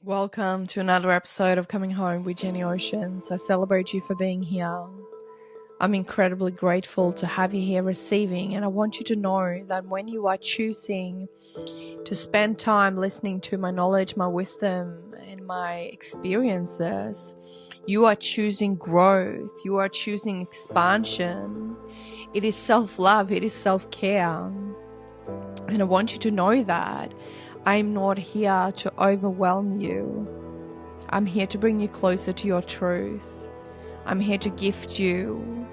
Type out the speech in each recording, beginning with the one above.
Welcome to another episode of Coming Home with Jenny Oceans. I celebrate you for being here. I'm incredibly grateful to have you here receiving, and I want you to know that when you are choosing to spend time listening to my knowledge, my wisdom, and my experiences, you are choosing growth, you are choosing expansion. It is self-love, it is self-care. And I want you to know that I'm not here to overwhelm you. I'm here to bring you closer to your truth. I'm here to gift you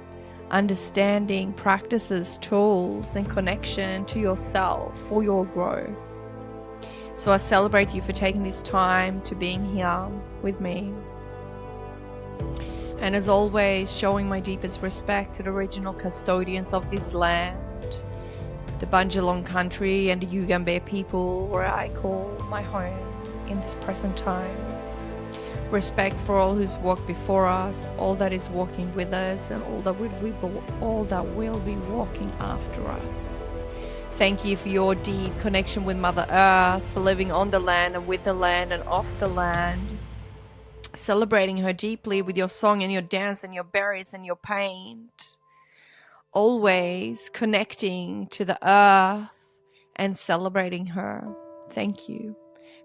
understanding, practices, tools, and connection to yourself for your growth. So I celebrate you for taking this time to being here with me. And as always, showing my deepest respect to the original custodians of this land, the Bundjalung country and the Yugambeh people, where I call my home in this present time. Respect for all who's walked before us, all that is walking with us, and all that will be walking after us. Thank you for your deep connection with Mother Earth, for living on the land and with the land and off the land, celebrating her deeply with your song and your dance and your berries and your paint. Always connecting to the earth and celebrating her. Thank you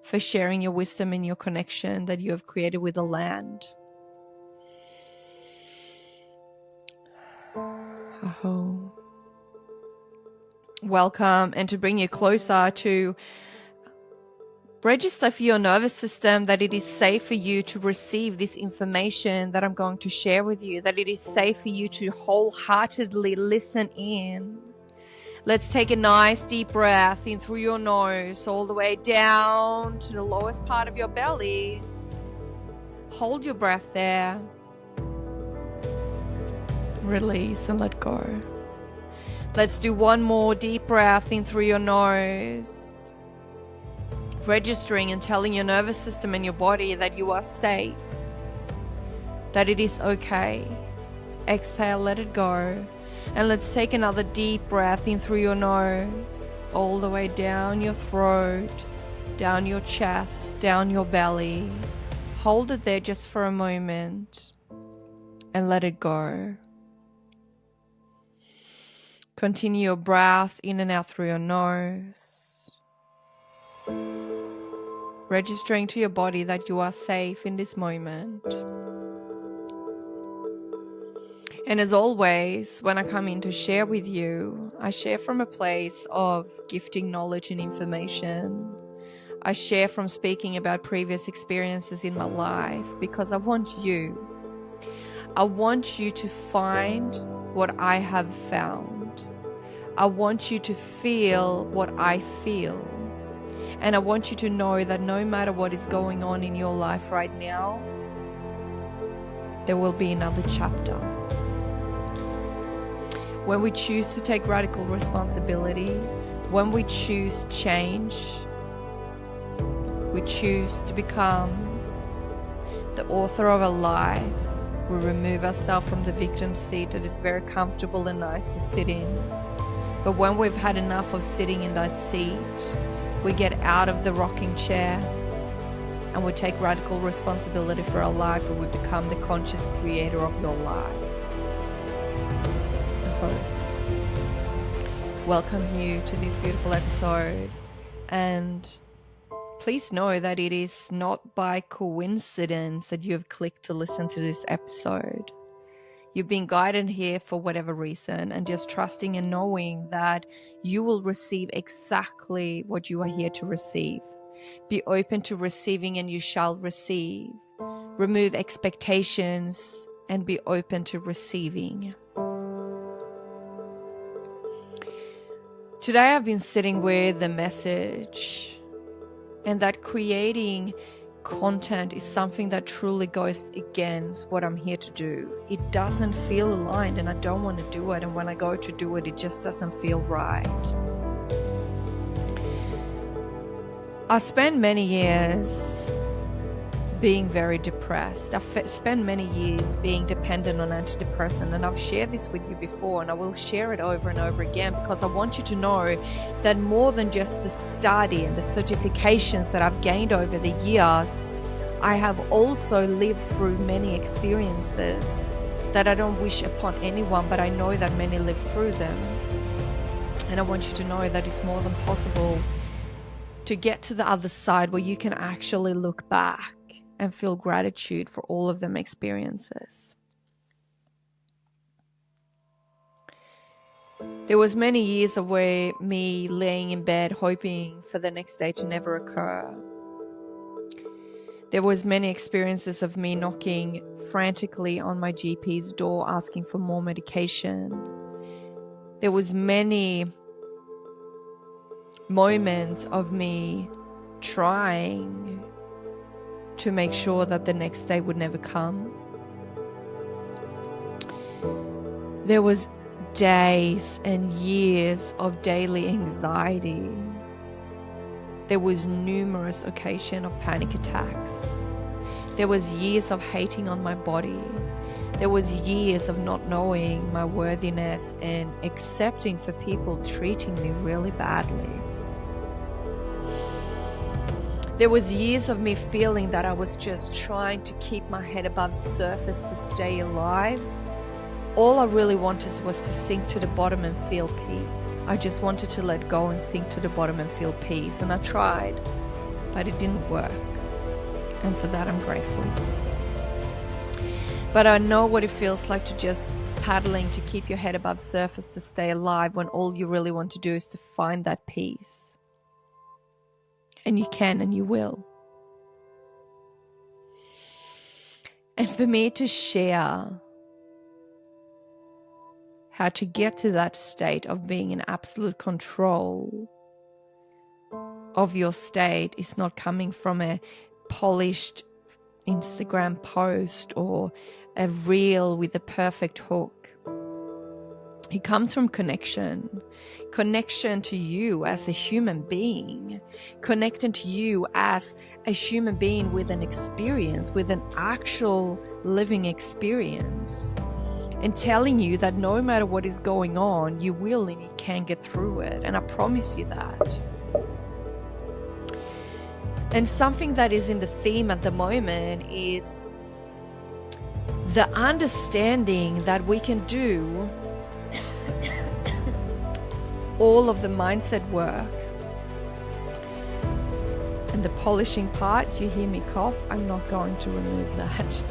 for sharing your wisdom and your connection that you have created with the land. Aho. Welcome, and to bring you closer, to register for your nervous system that it is safe for you to receive this information that I'm going to share with you, that it is safe for you to wholeheartedly listen in. Let's take a nice deep breath in through your nose, all the way down to the lowest part of your belly. Hold your breath there. Release and let go. Let's do one more deep breath in through your nose, registering and telling your nervous system and your body that you are safe, that it is okay. Exhale, let it go. And let's take another deep breath in through your nose, all the way down your throat, down your chest, down your belly. Hold it there just for a moment and let it go. Continue your breath in and out through your nose, registering to your body that you are safe in this moment. And as always, when I come in to share with you, I share from a place of gifting knowledge and information. I share from speaking about previous experiences in my life, because I want you to find what I have found. I want you to feel what I feel. And I want you to know that no matter what is going on in your life right now, there will be another chapter. When we choose to take radical responsibility, when we choose change, we choose to become the author of a life. We remove ourselves from the victim seat that is very comfortable and nice to sit in. But when we've had enough of sitting in that seat, we get out of the rocking chair and we take radical responsibility for our life, and we become the conscious creator of your life. Welcome you to this beautiful episode, and please know that it is not by coincidence that you have clicked to listen to this episode. You've been guided here for whatever reason, and just trusting and knowing that you will receive exactly what you are here to receive. Be open to receiving and you shall receive. Remove expectations and be open to receiving. Today I've been sitting with the message, and that creating content is something that truly goes against what I'm here to do. It doesn't feel aligned, and I don't want to do it, and when I go to do it, it just doesn't feel right. I spent many years being very depressed. I've spent many years being dependent on antidepressant, and I've shared this with you before, and I will share it over and over again, because I want you to know that more than just the study and the certifications that I've gained over the years, I have also lived through many experiences that I don't wish upon anyone, but I know that many live through them. And I want you to know that it's more than possible to get to the other side where you can actually look back and feel gratitude for all of them experiences. There was many years of me laying in bed hoping for the next day to never occur. There was many experiences of me knocking frantically on my GP's door asking for more medication. There was many moments of me trying to make sure that the next day would never come. There was days and years of daily anxiety. There was numerous occasions of panic attacks. There was years of hating on my body. There was years of not knowing my worthiness and accepting for people treating me really badly. There was years of me feeling that I was just trying to keep my head above surface to stay alive. All I really wanted was to sink to the bottom and feel peace. I just wanted to let go and sink to the bottom and feel peace. And I tried, but it didn't work. And for that, I'm grateful. But I know what it feels like to just paddling to keep your head above surface to stay alive when all you really want to do is to find that peace. And you can and you will. And for me to share how to get to that state of being in absolute control of your state is not coming from a polished Instagram post or a reel with a perfect hook. It comes from connection to you as a human being, connecting to you as a human being with an experience, with an actual living experience. And telling you that no matter what is going on, you will and you can get through it. And I promise you that. And something that is in the theme at the moment is the understanding that we can do all of the mindset work. And the polishing part, you hear me cough, I'm not going to remove that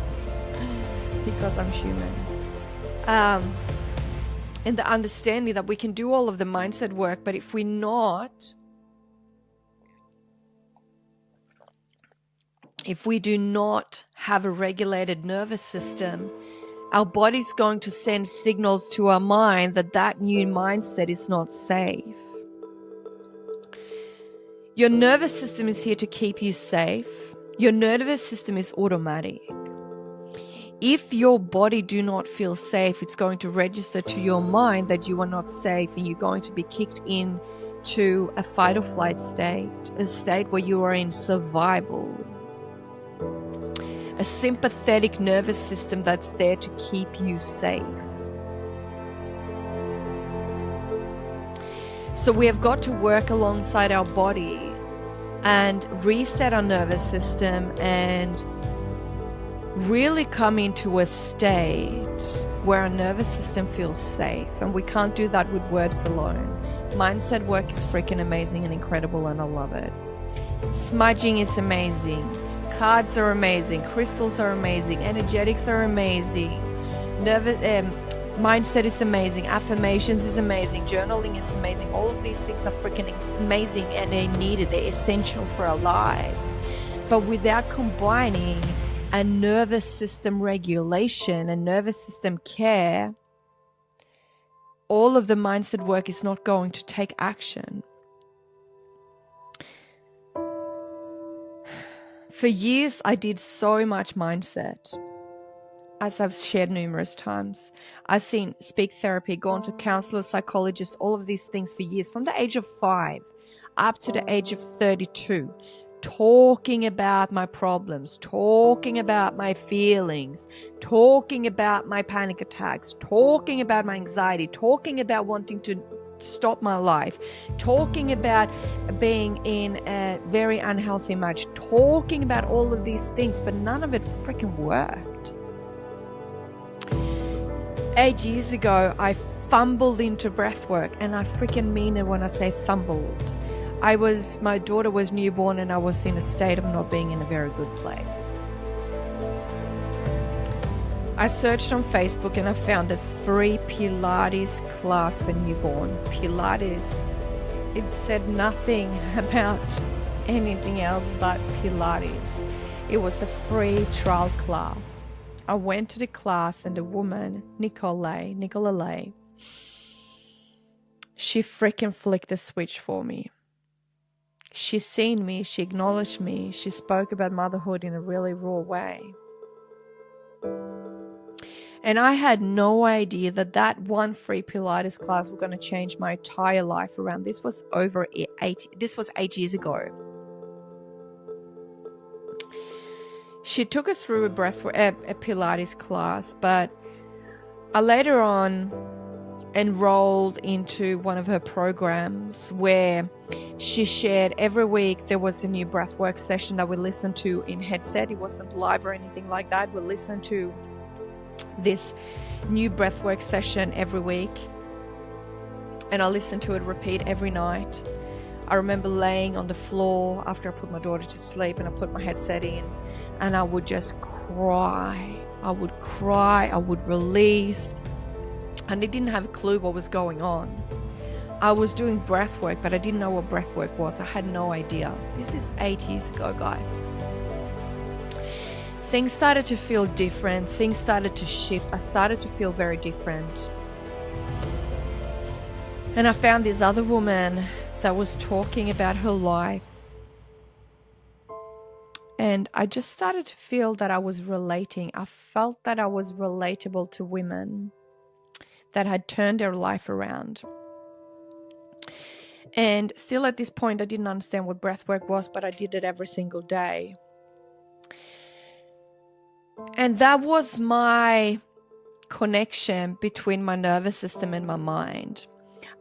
because I'm human. And the understanding that we can do all of the mindset work, but if we do not have a regulated nervous system, our body's going to send signals to our mind that that new mindset is not safe. Your nervous system is here to keep you safe. Your nervous system is automatic. If your body do not feel safe, it's going to register to your mind that you are not safe and you're going to be kicked into a fight or flight state, a state where you are in survival. A sympathetic nervous system that's there to keep you safe. So we have got to work alongside our body and reset our nervous system and really come into a state where our nervous system feels safe. And we can't do that with words alone. Mindset work is freaking amazing and incredible, and I love it. Smudging is amazing. Cards are amazing. Crystals are amazing. Energetics are amazing. Mindset is amazing. Affirmations is amazing. Journaling is amazing. All of these things are freaking amazing, and they're needed. They're essential for our life. But without combining a nervous system regulation and nervous system care, all of the mindset work is not going to take action. For years, I did so much mindset, as I've shared numerous times. I've seen speak therapy, gone to counselors, psychologists, all of these things for years, from the age of 5 up to the age of 32. Talking about my problems, talking about my feelings, talking about my panic attacks, talking about my anxiety, talking about wanting to stop my life, talking about being in a very unhealthy marriage, talking about all of these things, but none of it freaking worked. 8 years ago, I fumbled into breathwork, and I freaking mean it when I say fumbled. My daughter was newborn, and I was in a state of not being in a very good place. I searched on Facebook and I found a free Pilates class for newborn. Pilates. It said nothing about anything else but Pilates. It was a free trial class. I went to the class, and the woman, Nicola, she freaking flicked the switch for me. She seen me, she acknowledged me, she spoke about motherhood in a really raw way. And I had no idea that one free Pilates class was going to change my entire life around. This was 8 years ago. She took us through a Pilates class, but I later on enrolled into one of her programs where she shared every week there was a new breathwork session that we listened to in headset. It wasn't live or anything like that. We listened to this new breathwork session every week, and I listened to it repeat every night. I remember laying on the floor after I put my daughter to sleep, and I put my headset in, and I would just cry. I would release, and I didn't have a clue what was going on. I was doing breathwork, but I didn't know what breathwork was. I had no idea. This is 8 years ago, guys. Things started to feel different. Things started to shift. I started to feel very different. And I found this other woman that was talking about her life. And I just started to feel that I was relating. I felt that I was relatable to women that had turned their life around. And still at this point, I didn't understand what breathwork was, but I did it every single day. And that was my connection between my nervous system and my mind.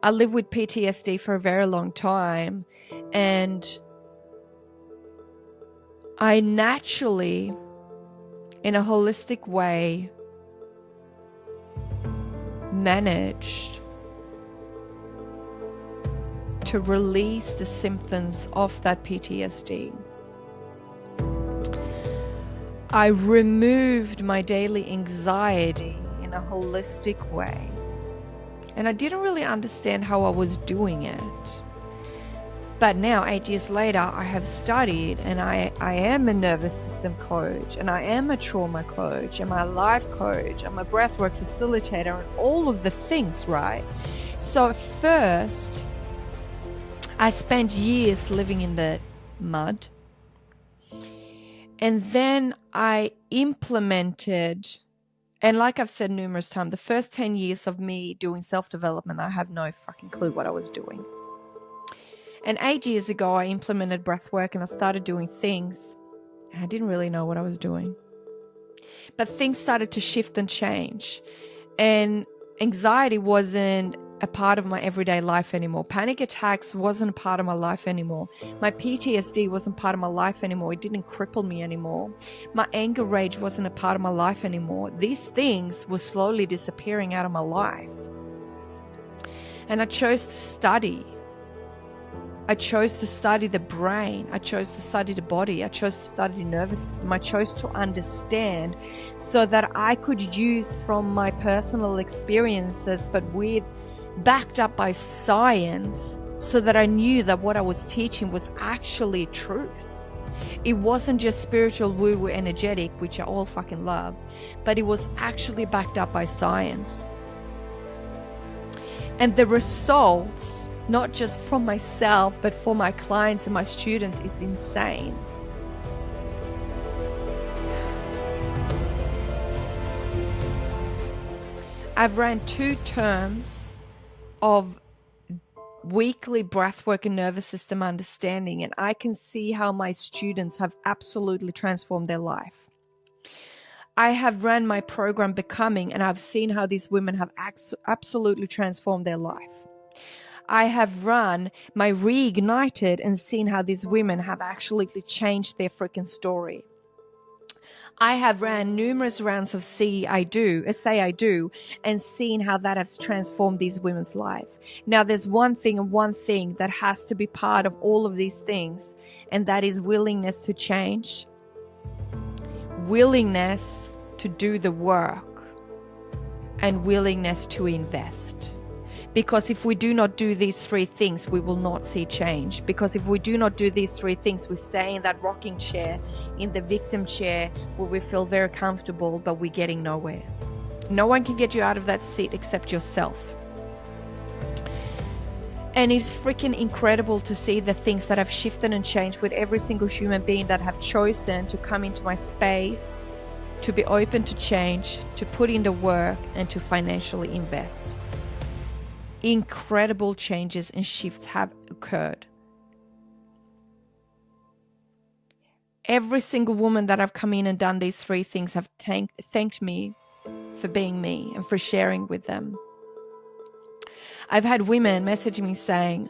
I lived with PTSD for a very long time, and I naturally, in a holistic way, managed to release the symptoms of that PTSD. I removed my daily anxiety in a holistic way. And I didn't really understand how I was doing it. But now, 8 years later, I have studied, and I am a nervous system coach, and I am a trauma coach, and I'm a life coach, I'm a breathwork facilitator, and all of the things, right? So first, I spent years living in the mud. And then I implemented, and like I've said numerous times, the first 10 years of me doing self-development, I have no fucking clue what I was doing. And 8 years ago, I implemented breathwork, and I started doing things. I didn't really know what I was doing. But things started to shift and change. And anxiety wasn't a part of my everyday life anymore. Panic attacks wasn't a part of my life anymore. My PTSD wasn't part of my life anymore. It didn't cripple me anymore. My anger rage wasn't a part of my life anymore. These things were slowly disappearing out of my life. And I chose to study. I chose to study the brain. I chose to study the body. I chose to study the nervous system. I chose to understand so that I could use from my personal experiences, but backed up by science, so that I knew that what I was teaching was actually truth. It wasn't just spiritual woo-woo energetic, which I all fucking love, but it was actually backed up by science. And the results, not just from myself, but for my clients and my students, is insane. I've ran 2 terms of weekly breathwork and nervous system understanding, and I can see how my students have absolutely transformed their life. I have run my program Becoming, and I've seen how these women have absolutely transformed their life. I have run my Reignited and seen how these women have actually changed their freaking story. I have ran numerous rounds of Say I Do, and seen how that has transformed these women's life. Now, there's one thing that has to be part of all of these things, and that is willingness to change, willingness to do the work, and willingness to invest. Because if we do not do these three things, we will not see change. Because if we do not do these three things, we stay in that rocking chair, in the victim chair, where we feel very comfortable, but we're getting nowhere. No one can get you out of that seat except yourself. And it's freaking incredible to see the things that have shifted and changed with every single human being that have chosen to come into my space, to be open to change, to put in the work, and to financially invest. Incredible changes and shifts have occurred. Every single woman that I've come in and done these three things have thanked me for being me and for sharing with them. I've had women message me saying,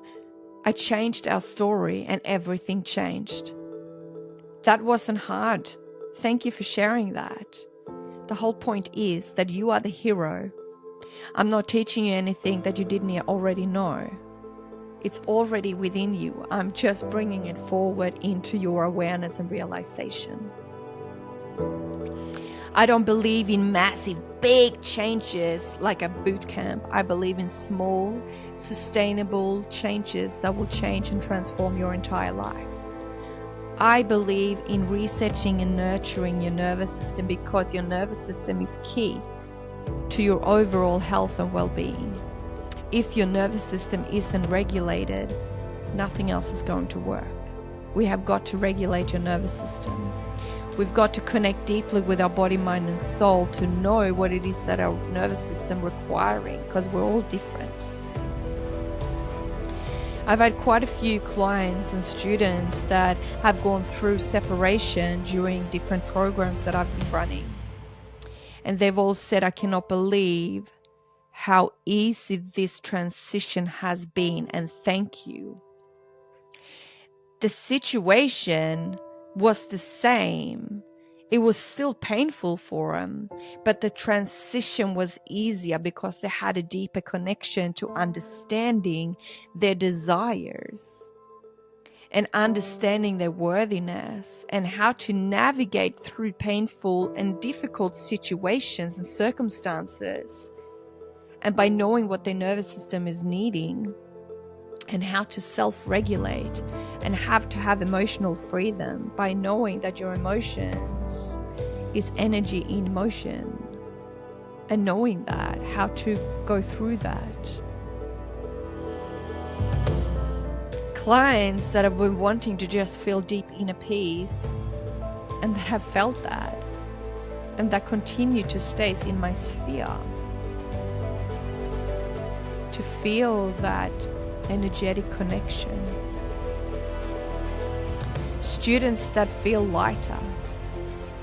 I changed our story and everything changed. That wasn't hard. Thank you for sharing that. The whole point is that you are the hero. I'm not teaching you anything that you didn't already know. It's already within you. I'm just bringing it forward into your awareness and realization. I don't believe in massive, big changes like a boot camp. I believe in small, sustainable changes that will change and transform your entire life. I believe in researching and nurturing your nervous system because your nervous system is key to your overall health and well-being. If your nervous system isn't regulated, nothing else is going to work. We have got to regulate your nervous system. We've got to connect deeply with our body, mind, and soul to know what it is that our nervous system requiring, because we're all different. I've had quite a few clients and students that have gone through separation during different programs that I've been running. And they've all said, I cannot believe how easy this transition has been, and thank you. The situation was the same. It was still painful for them, but the transition was easier because they had a deeper connection to understanding their desires and understanding their worthiness and how to navigate through painful and difficult situations and circumstances. And by knowing what their nervous system is needing and how to self-regulate and have to have emotional freedom, by knowing that your emotions is energy in motion, and knowing that, how to go through that. Clients that have been wanting to just feel deep inner peace and that have felt that and that continue to stay in my sphere, to feel that energetic connection. Students that feel lighter.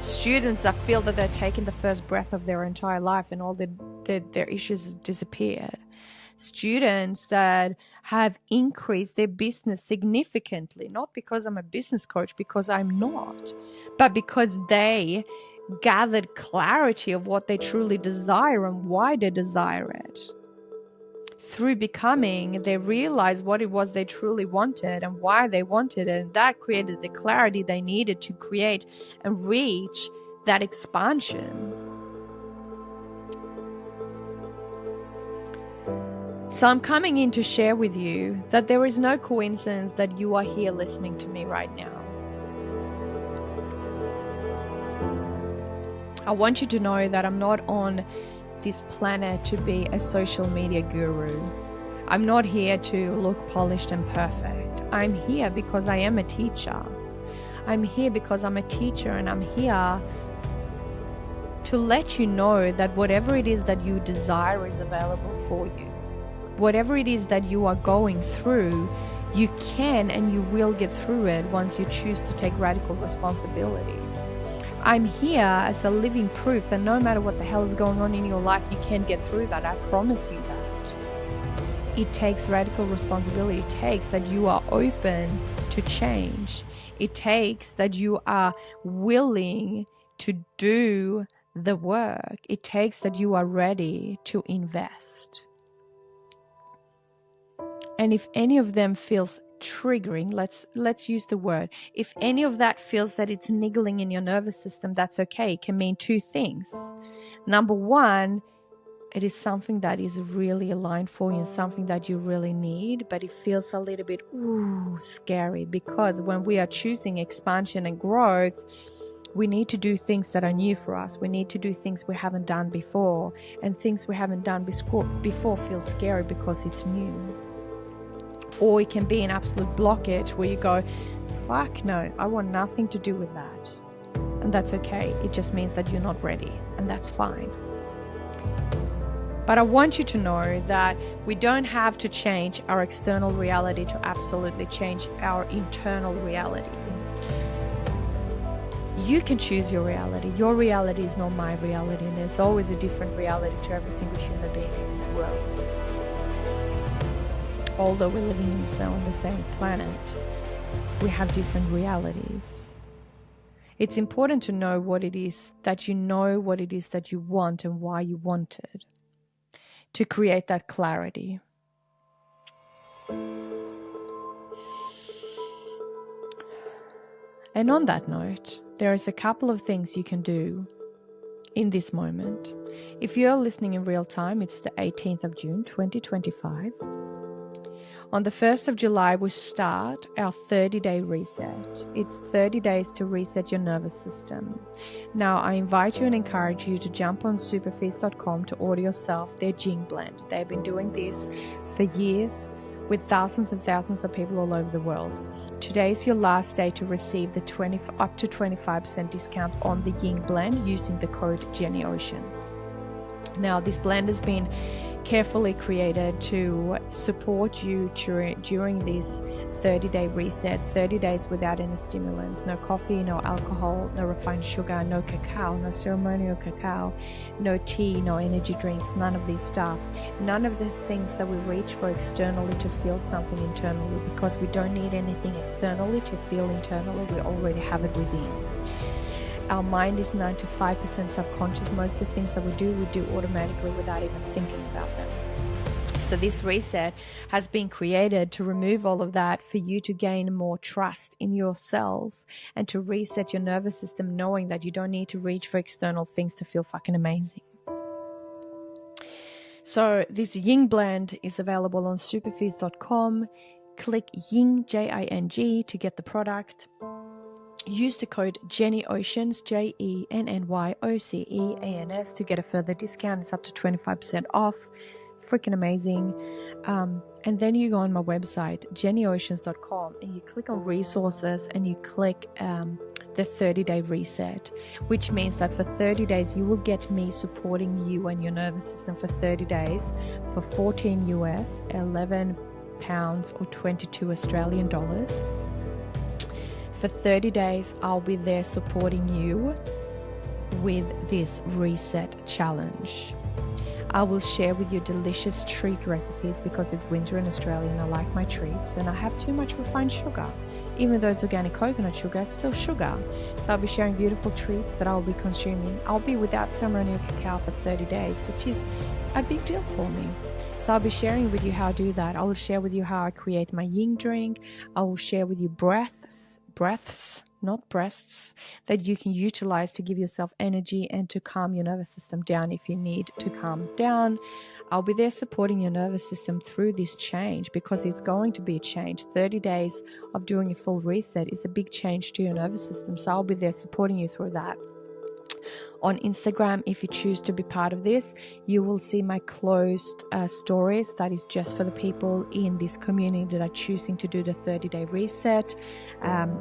Students that feel that they're taking the first breath of their entire life and all their issues have disappeared. Students that have increased their business significantly, not because I'm a business coach, because I'm not, but because they gathered clarity of what they truly desire and why they desire it. Through becoming, they realized what it was they truly wanted and why they wanted it, and that created the clarity they needed to create and reach that expansion. So I'm coming in to share with you that there is no coincidence that you are here listening to me right now. I want you to know that I'm not on this planet to be a social media guru. I'm not here to look polished and perfect. I'm here because I am a teacher. I'm here because I'm a teacher, and I'm here to let you know that whatever it is that you desire is available for you. Whatever it is that you are going through, you can and you will get through it once you choose to take radical responsibility. I'm here as a living proof that no matter what the hell is going on in your life, you can get through that. I promise you that. It takes radical responsibility. It takes that you are open to change. It takes that you are willing to do the work. It takes that you are ready to invest. And if any of them feels triggering, let's use the word. If any of that feels that it's niggling in your nervous system, that's okay. It can mean two things. Number one, it is something that is really aligned for you and something that you really need, but it feels a little bit scary, because when we are choosing expansion and growth, we need to do things that are new for us. We need to do things we haven't done before, and things we haven't done before feel scary because it's new. Or it can be an absolute blockage where you go, fuck no, I want nothing to do with that. And that's okay. It just means that you're not ready, and that's fine. But I want you to know that we don't have to change our external reality to absolutely change our internal reality. You can choose your reality. Your reality is not my reality, and there's always a different reality to every single human being in this world. Although we're living on the same planet, we have different realities. It's important to know what it is that you know, what it is that you want and why you want it, to create that clarity. And on that note, there is a couple of things you can do in this moment. If you're listening in real time, it's the 18th of June, 2025. On the 1st of July, we start our 30-day reset. It's 30 days to reset your nervous system. Now, I invite you and encourage you to jump on superfeast.com to order yourself their Jing blend. They've been doing this for years with thousands and thousands of people all over the world. Today is your last day to receive the up to 25% discount on the Ying blend using the code JennyOceans. Now, this blend has been carefully created to support you during this 30-day reset, 30 days without any stimulants, no coffee, no alcohol, no refined sugar, no cacao, no ceremonial cacao, no tea, no energy drinks, none of this stuff, none of the things that we reach for externally to feel something internally, because we don't need anything externally to feel internally. We already have it within. Our mind is 95% subconscious. Most of the things that we do automatically without even thinking about them. So this reset has been created to remove all of that, for you to gain more trust in yourself and to reset your nervous system, knowing that you don't need to reach for external things to feel fucking amazing. So this Ying blend is available on superfeast.com. Click Ying, Jing, to get the product. Use the code JennyOceans, JennyOceans, to get a further discount. It's up to 25% off. Freaking amazing. And then you go on my website, jennyoceans.com, and you click on resources and you click the 30-day reset, which means that for 30 days you will get me supporting you and your nervous system for 30 days for $14 US, 11 pounds or 22 Australian dollars. For 30 days, I'll be there supporting you with this reset challenge. I will share with you delicious treat recipes, because it's winter in Australia and I like my treats, and I have too much refined sugar. Even though it's organic coconut sugar, it's still sugar. So I'll be sharing beautiful treats that I'll be consuming. I'll be without ceremonial cacao for 30 days, which is a big deal for me. So I'll be sharing with you how I do that. I will share with you how I create my Ying drink. I will share with you breaths, not breasts, that you can utilize to give yourself energy and to calm your nervous system down if you need to calm down. I'll be there supporting your nervous system through this change, because it's going to be a change. 30 days of doing a full reset is a big change to your nervous system. So I'll be there supporting you through that. On Instagram, if you choose to be part of this, you will see my closed stories. That is just for the people in this community that are choosing to do the 30-day reset.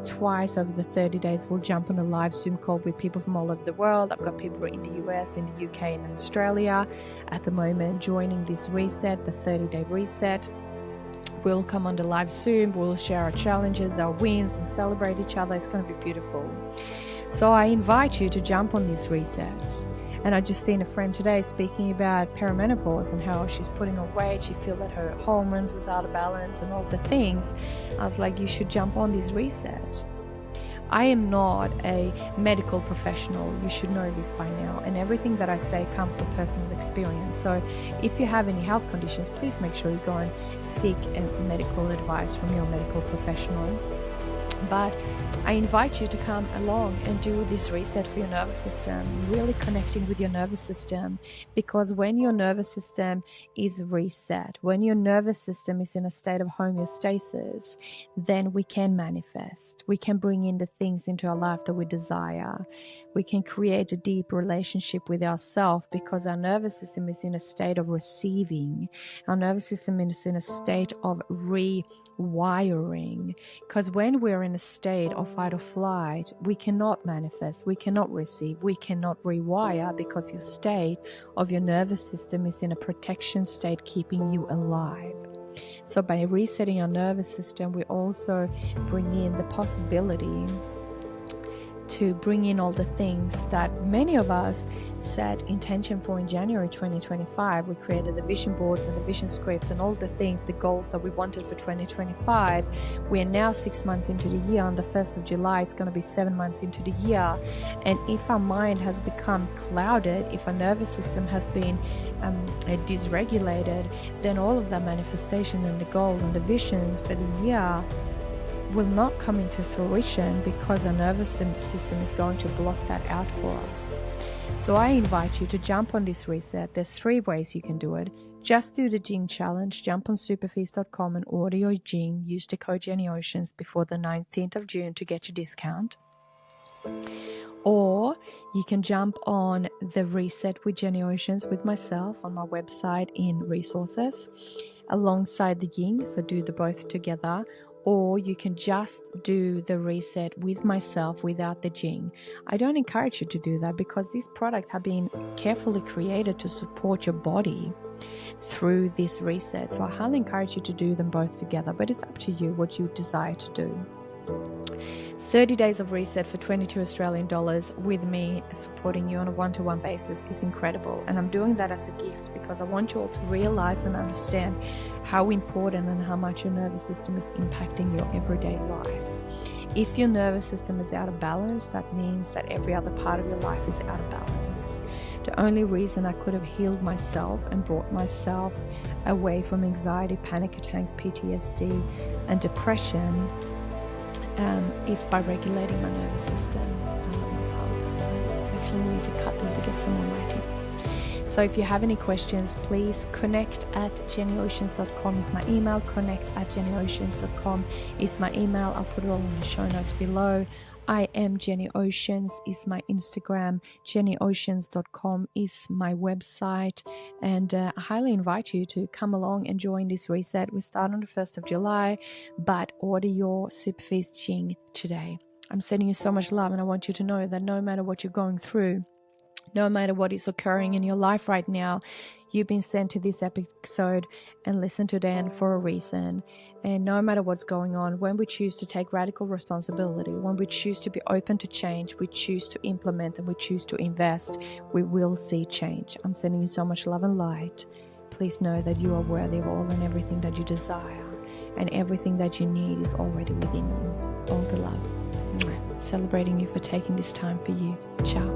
Twice over the 30 days, we'll jump on a live Zoom call with people from all over the world. I've got people in the US, in the UK, and in Australia at the moment joining this reset, the 30-day reset. We'll come on the live Zoom. We'll share our challenges, our wins, and celebrate each other. It's going to be beautiful. So I invite you to jump on this reset. And I just seen a friend today speaking about perimenopause and how she's putting on weight. She feels that her hormones is out of balance and all the things. I was like, you should jump on this reset. I am not a medical professional. You should know this by now. And everything that I say comes from personal experience. So if you have any health conditions, please make sure you go and seek medical advice from your medical professional. But I invite you to come along and do this reset for your nervous system, really connecting with your nervous system, because when your nervous system is reset, when your nervous system is in a state of homeostasis, then we can manifest. We can bring in the things into our life that we desire. We can create a deep relationship with ourselves because our nervous system is in a state of receiving. Our nervous system is in a state of rewiring. Because when we're in a state of fight or flight, we cannot manifest, we cannot receive, we cannot rewire, because your state of your nervous system is in a protection state, keeping you alive. So by resetting our nervous system, we also bring in the possibility to bring in all the things that many of us set intention for in January 2025. We created the vision boards and the vision script and all the things, the goals that we wanted for 2025. We are now 6 months into the year. On the 1st of July, it's going to be 7 months into the year. And if our mind has become clouded, if our nervous system has been dysregulated, then all of that manifestation and the goal and the visions for the year will not come into fruition, because our nervous system is going to block that out for us. So I invite you to jump on this reset. There's 3 ways you can do it. Just do the Jing challenge. Jump on superfeast.com and order your Jing. Use the code Jenny Oceans before the 19th of June to get your discount. Or you can jump on the Reset with Jenny Oceans with myself on my website in resources alongside the Jing. So do the both together. Or you can just do the reset with myself without the Jing. I don't encourage you to do that, because these products have been carefully created to support your body through this reset. So I highly encourage you to do them both together, but it's up to you what you desire to do. 30 days of reset for 22 Australian dollars with me supporting you on a one-to-one basis is incredible. And I'm doing that as a gift because I want you all to realize and understand how important and how much your nervous system is impacting your everyday life. If your nervous system is out of balance, that means that every other part of your life is out of balance. The only reason I could have healed myself and brought myself away from anxiety, panic attacks, PTSD, and depression is by regulating my nervous system. I actually need to cut them to get some more lighting. So if you have any questions, please connect at jennyoceans.com is my email. Connect at jennyoceans.com is my email. I'll put it all in the show notes below. I am Jenny Oceans is my Instagram. jennyoceans.com is my website. And I highly invite you to come along and join this reset. We start on the 1st of July, but order your Superfeast Jing today. I'm sending you so much love, and I want you to know that no matter what you're going through, no matter what is occurring in your life right now, you've been sent to this episode and listen to the end for a reason. And no matter what's going on, when we choose to take radical responsibility, when we choose to be open to change, we choose to implement and we choose to invest, we will see change. I'm sending you so much love and light. Please know that you are worthy of all and everything that you desire, and everything that you need is already within you. All the love. Celebrating you for taking this time for you. Ciao.